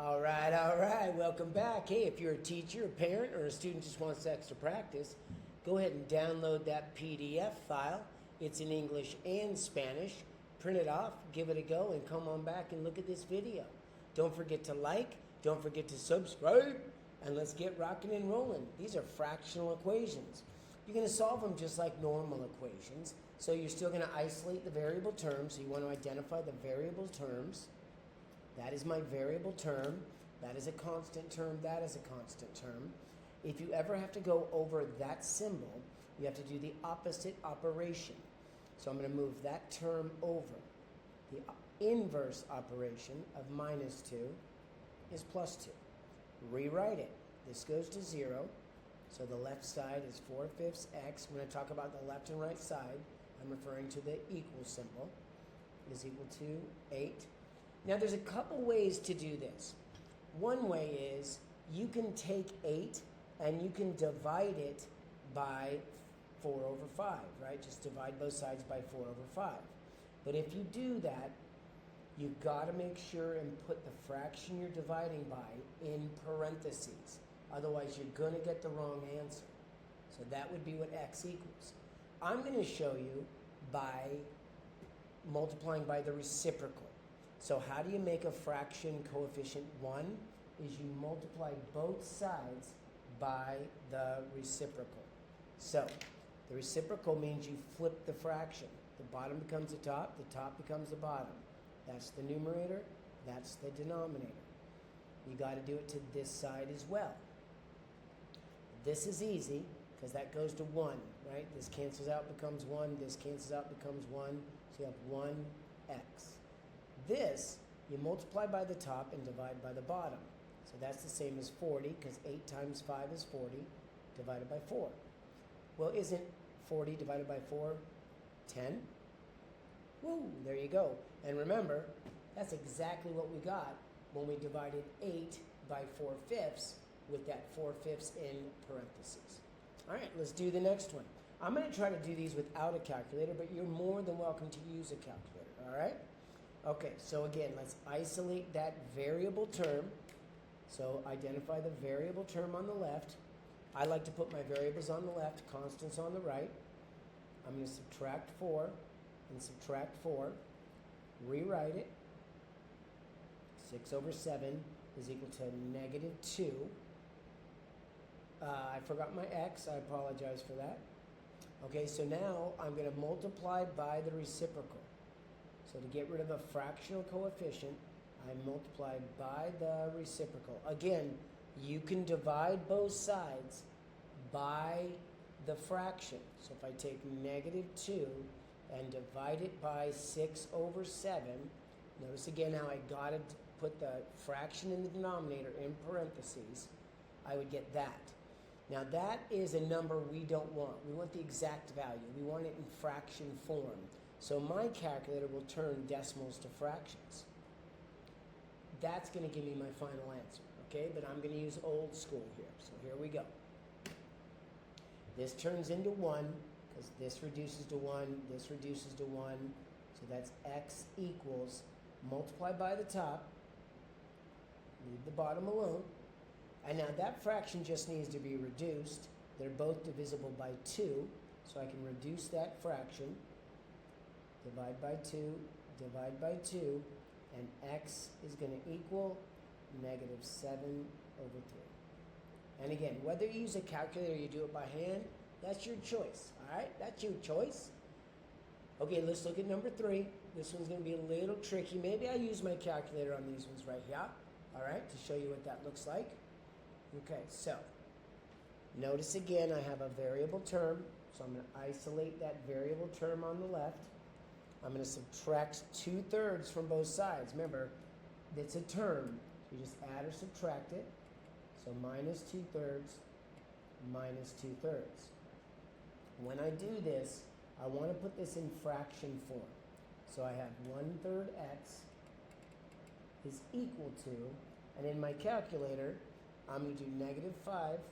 All right. Welcome back. Hey, if you're a teacher, a parent, or a student just wants extra practice, go ahead and download that PDF file. It's in English and Spanish. Print it off, give it a go, and come on back and look at this video. Don't forget to like, don't forget to subscribe, and let's get rocking and rolling. These are fractional equations. You're going to solve them just like normal equations. So you're still going to isolate the variable terms. So you want to identify the variable terms. That is my variable term. That is a constant term. That is a constant term. If you ever have to go over that symbol, you have to do the opposite operation. So I'm going to move that term over. The inverse operation of minus 2 is plus 2. Rewrite it. This goes to 0. So the left side is 4/5 x. When I talk about the left and right side, I'm referring to the equal symbol. Is equal to 8. Now there's a couple ways to do this. One way is you can take 8 and you can divide it by 4/5, right? Just divide both sides by 4/5. But if you do that, you've got to make sure and put the fraction you're dividing by in parentheses. Otherwise, you're going to get the wrong answer. So that would be what x equals. I'm going to show you by multiplying by the reciprocal. So how do you make a fraction coefficient 1? Is you multiply both sides by the reciprocal. So the reciprocal means you flip the fraction. The bottom becomes the top becomes the bottom. That's the numerator, that's the denominator. You got to do it to this side as well. This is easy because that goes to 1, right? This cancels out, becomes 1. This cancels out, becomes 1. So you have 1x. This, you multiply by the top and divide by the bottom. So that's the same as 40, because 8 times 5 is 40, divided by 4. Well, isn't 40 divided by 4 10? Woo, there you go. And remember, that's exactly what we got when we divided 8 by 4/5 with that 4/5 in parentheses. All right, let's do the next one. I'm going to try to do these without a calculator, but you're more than welcome to use a calculator, all right? Okay, so again, let's isolate that variable term. So identify the variable term on the left. I like to put my variables on the left, constants on the right. I'm going to subtract 4 and subtract 4. Rewrite it. 6/7 is equal to -2. I forgot my x. I apologize for that. Okay, so now I'm going to multiply by the reciprocal. So to get rid of a fractional coefficient, I multiply by the reciprocal. Again, you can divide both sides by the fraction. So if I take -2 and divide it by 6/7, notice again how I got to put the fraction in the denominator in parentheses, I would get that. Now that is a number we don't want. We want the exact value. We want it in fraction form. So my calculator will turn decimals to fractions. That's going to give me my final answer, okay? But I'm going to use old school here. So here we go. This turns into 1 because this reduces to 1, this reduces to 1. So that's x equals, multiply by the top, leave the bottom alone. And now that fraction just needs to be reduced. They're both divisible by 2, so I can reduce that fraction. Divide by 2, divide by 2, and x is going to equal -7/3. And again, whether you use a calculator or you do it by hand, that's your choice, all right? That's your choice. Okay, let's look at number 3. This one's going to be a little tricky. Maybe I use my calculator on these ones right here, all right, to show you what that looks like. Okay, so notice again I have a variable term, so I'm going to isolate that variable term on the left. I'm going to subtract 2/3 from both sides. Remember, it's a term. So you just add or subtract it. So -2/3, -2/3. When I do this, I want to put this in fraction form. So I have 1/3 x is equal to, and in my calculator, I'm going to do -5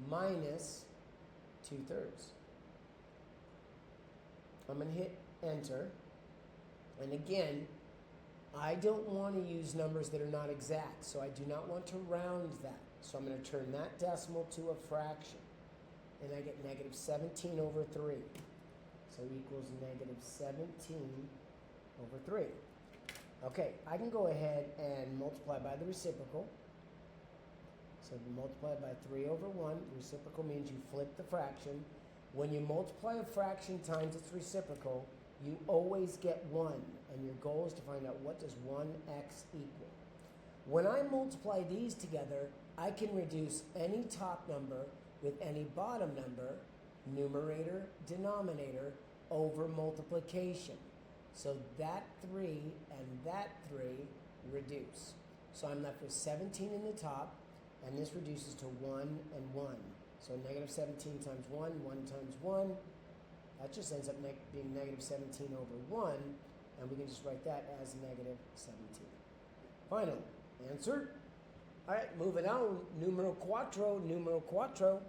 minus 2/3. I'm going to hit enter. And again, I don't want to use numbers that are not exact, so I do not want to round that. So I'm going to turn that decimal to a fraction. And I get negative 17 over 3. So equals negative 17 over 3. Okay, I can go ahead and multiply by the reciprocal. So multiply by 3 over 1. The reciprocal means you flip the fraction. When you multiply a fraction times its reciprocal, you always get 1. And your goal is to find out what does 1x equal. When I multiply these together, I can reduce any top number with any bottom number, numerator, denominator, over multiplication. So that 3 and that 3 reduce. So I'm left with 17 in the top, and this reduces to 1 and 1. So negative 17 times 1, 1 times 1, that just ends up being negative 17 over 1, and we can just write that as negative 17. Final answer. All right, moving on. Numero quattro, numero quattro.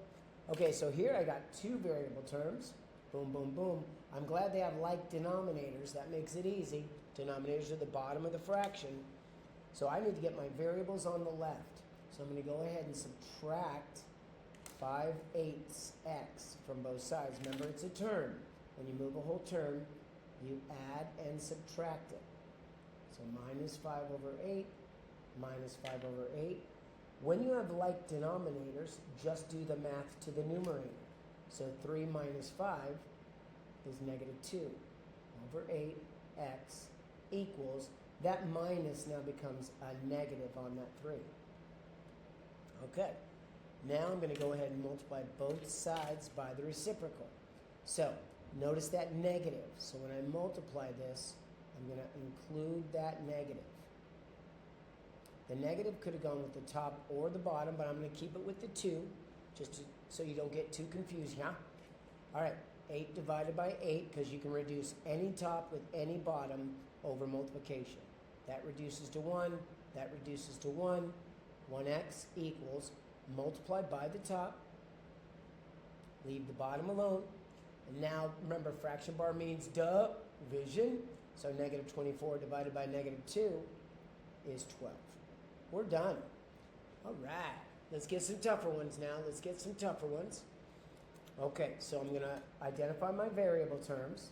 Okay, so here I got two variable terms. Boom, boom, boom. I'm glad they have like denominators. That makes it easy. Denominators are the bottom of the fraction. So I need to get my variables on the left. So I'm going to go ahead and subtract 5/8 x from both sides. Remember, it's a term. When you move a whole term, you add and subtract it. So minus 5 over 8, minus 5 over 8. When you have like denominators, just do the math to the numerator. So 3 minus 5 is negative 2 over 8x equals, that minus now becomes a negative on that 3. Okay, now I'm going to go ahead and multiply both sides by the reciprocal. So notice that negative. So when I multiply this, I'm going to include that negative. The negative could have gone with the top or the bottom, but I'm going to keep it with the 2, so you don't get too confused, yeah? All right, 8 divided by 8, because you can reduce any top with any bottom over multiplication. That reduces to 1, that reduces to 1. 1x equals, multiply by the top, leave the bottom alone. And now, remember, fraction bar means division. So negative 24 divided by negative 2 is 12. We're done. All right. Let's get some tougher ones now. Let's get some tougher ones. Okay, so I'm going to identify my variable terms.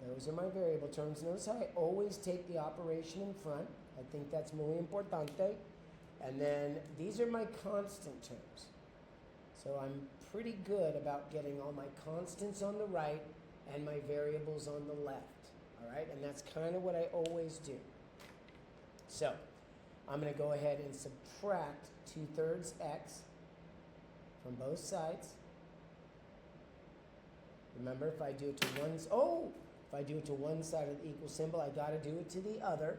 Those are my variable terms. Notice how I always take the operation in front. I think that's muy importante. And then these are my constant terms. So I'm pretty good about getting all my constants on the right and my variables on the left. All right, and that's kind of what I always do. So I'm going to go ahead and subtract 2/3 x from both sides. Remember, if I do it to one side of the equal symbol, I got to do it to the other.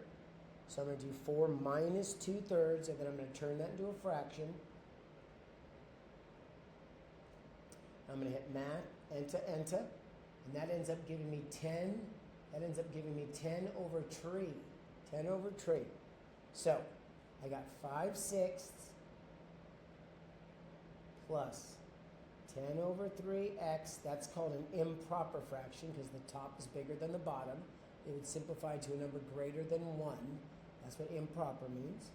So I'm going to do 4 minus 2/3, and then I'm going to turn that into a fraction. I'm going to hit math, enter, enter, and that ends up giving me 10. That ends up giving me 10 over 3. 10 over 3. So I got 5/6 plus 10 over 3x. That's called an improper fraction because the top is bigger than the bottom. It would simplify to a number greater than 1. That's what improper means.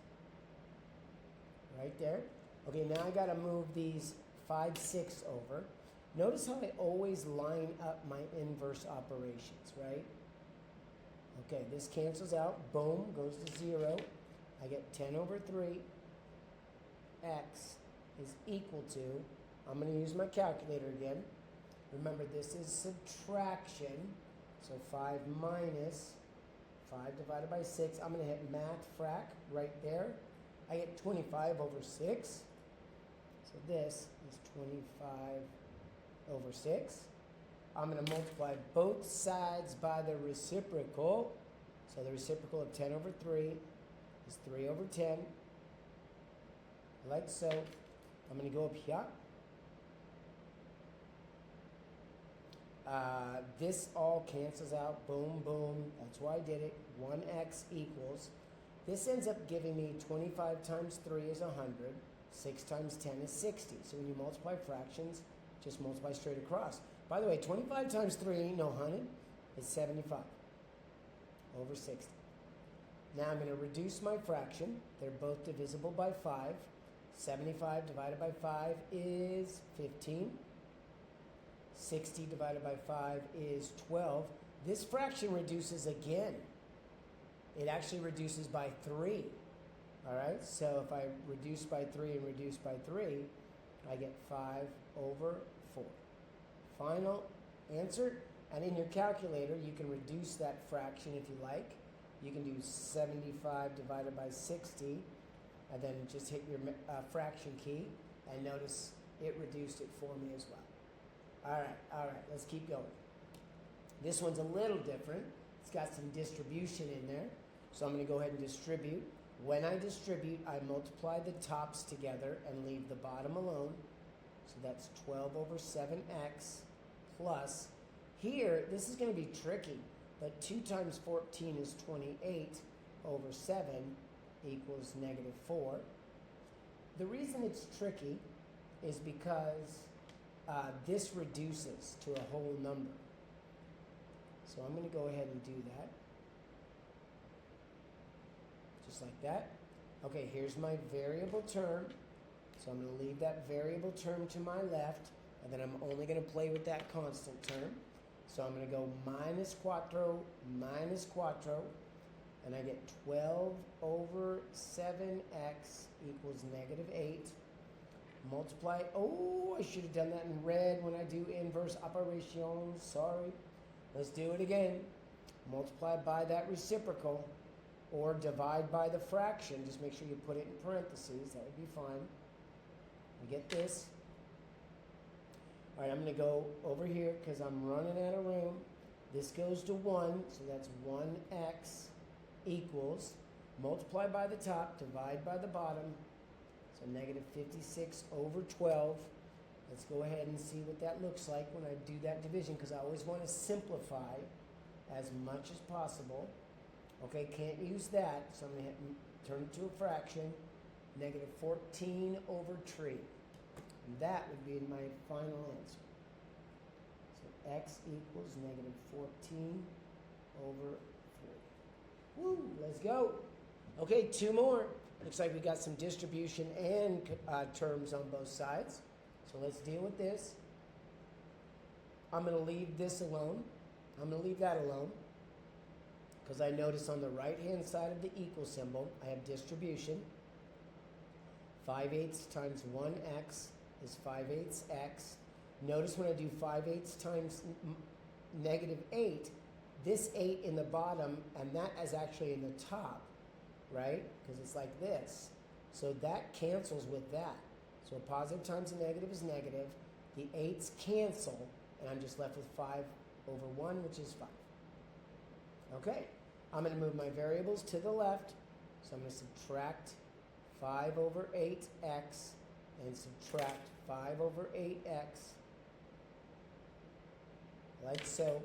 Right there. Okay, now I got to move these 5/6 over. Notice how I always line up my inverse operations, right? Okay, this cancels out. Boom, goes to 0. I get 10 over 3. X is equal to, I'm going to use my calculator again. Remember, this is subtraction. So 5 minus 5 divided by 6. I'm going to hit math frac right there. I get 25 over 6. So this is 25 over 6. I'm going to multiply both sides by the reciprocal. So the reciprocal of 10 over 3 is 3 over 10. Like so. I'm going to go up here. This all cancels out. Boom, boom. That's why I did it. 1x equals. This ends up giving me 25 times 3 is 100. 6 times 10 is 60. So when you multiply fractions, just multiply straight across. By the way, 25 times 3 ain't no 100. It's 75 over 60. Now I'm going to reduce my fraction. They're both divisible by 5. 75 divided by 5 is 15. 60 divided by 5 is 12. This fraction reduces again. It actually reduces by 3. All right, so if I reduce by 3 and reduce by 3, I get 5 over 4. Final answer. And in your calculator, you can reduce that fraction if you like. You can do 75 divided by 60, and then just hit your fraction key, and notice it reduced it for me as well. All right, let's keep going. This one's a little different. It's got some distribution in there, so I'm going to go ahead and distribute. When I distribute, I multiply the tops together and leave the bottom alone. So that's 12 over 7x plus, here, this is going to be tricky, but 2 times 14 is 28 over 7 equals negative 4. The reason it's tricky is because this reduces to a whole number. So I'm going to go ahead and do that. Just like that. Okay, here's my variable term. So I'm going to leave that variable term to my left, and then I'm only going to play with that constant term. So I'm going to go minus quattro, and I get 12 over 7x equals negative 8. Multiply, oh, I should have done that in red when I do inverse operations, sorry. Let's do it again. Multiply by that reciprocal, or divide by the fraction. Just make sure you put it in parentheses, that would be fine. We get this. All right, I'm going to go over here because I'm running out of room. This goes to 1, so that's 1x equals, multiply by the top, divide by the bottom, so negative 56 over 12. Let's go ahead and see what that looks like when I do that division, because I always want to simplify as much as possible. Okay, can't use that, so I'm going to turn it to a fraction, negative 14 over 3. And that would be my final answer. So x equals negative 14 over 3. Woo, let's go. Okay, 2 more. Looks like we got some distribution and terms on both sides. So let's deal with this. I'm going to leave this alone. I'm going to leave that alone, because I notice on the right-hand side of the equal symbol, I have distribution. 5/8 times 1x is 5/8 x. Notice when I do 5/8 times negative 8, this 8 in the bottom, and that is actually in the top, right? Because it's like this. So that cancels with that. So a positive times a negative is negative. The 8's cancel, and I'm just left with 5 over 1, which is 5. Okay, I'm going to move my variables to the left. So I'm going to subtract 5 over 8x and subtract 5 over 8x, like so.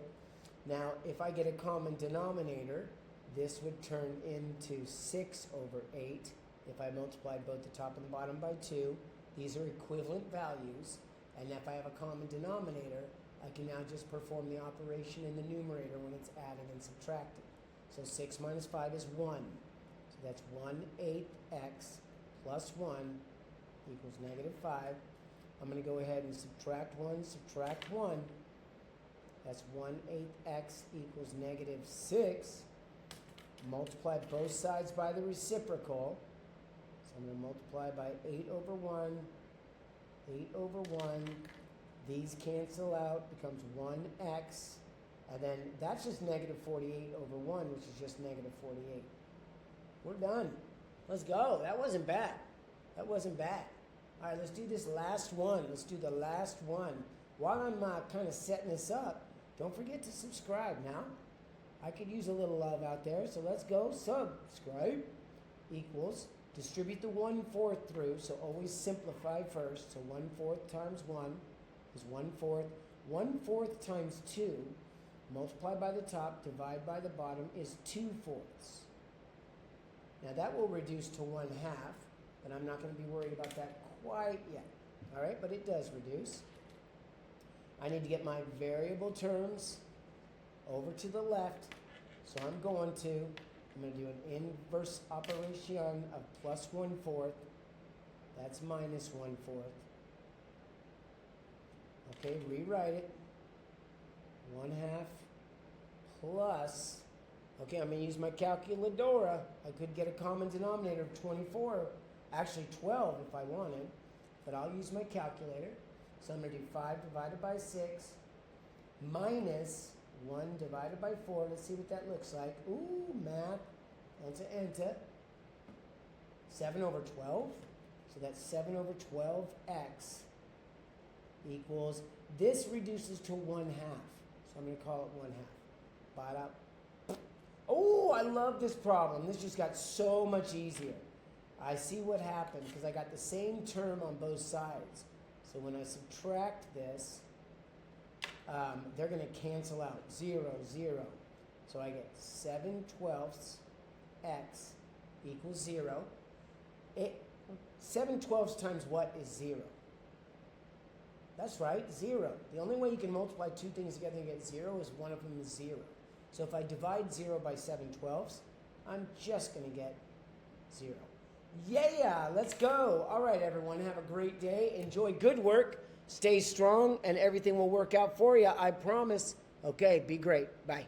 Now, if I get a common denominator, this would turn into 6 over 8 if I multiplied both the top and the bottom by 2. These are equivalent values, and if I have a common denominator, I can now just perform the operation in the numerator when it's adding and subtracting. So 6 minus 5 is 1. So that's 1/8 x plus 1 equals negative 5. I'm going to go ahead and subtract 1, subtract 1. That's 1/8 x equals negative 6. Multiply both sides by the reciprocal. So I'm going to multiply by 8 over 1, 8 over 1. These cancel out, becomes 1x. And then that's just negative 48 over 1, which is just negative 48. We're done. Let's go. That wasn't bad. That wasn't bad. All right, let's do this last one. Let's do the last one. While I'm kind of setting this up, don't forget to subscribe now. I could use a little love out there, so let's go. Subscribe equals, distribute the 1/4 through, so always simplify first. So 1/4 times 1 is 1/4. 1/4 times 2, multiply by the top, divide by the bottom, is 2/4. Now that will reduce to 1/2, but I'm not going to be worried about that quite yet. All right, but it does reduce. I need to get my variable terms over to the left, so I'm going to I'm going to do an inverse operation of plus 1/4. That's minus 1/4. Okay, rewrite it. 1/2 plus, okay, I'm going to use my calculadora. I could get a common denominator of 24, actually 12 if I wanted, but I'll use my calculator. So I'm going to do 5 divided by 6 minus 1 divided by 4. Let's see what that looks like. Ooh, math. Enter. 7 over 12. So that's 7 over 12x equals, this reduces to 1/2. So I'm going to call it 1/2. Ba-da. Oh, I love this problem. This just got so much easier. I see what happened because I got the same term on both sides. So when I subtract this, they're going to cancel out. 0, 0. So I get 7/12 x equals 0. 7/12 times what is 0? That's right, 0. The only way you can multiply two things together and get 0 is one of them is 0. So if I divide 0 by 7/12, I'm just going to get 0. Yeah, let's go. All right, everyone, have a great day. Enjoy good work. Stay strong, and everything will work out for you, I promise. Okay, be great. Bye.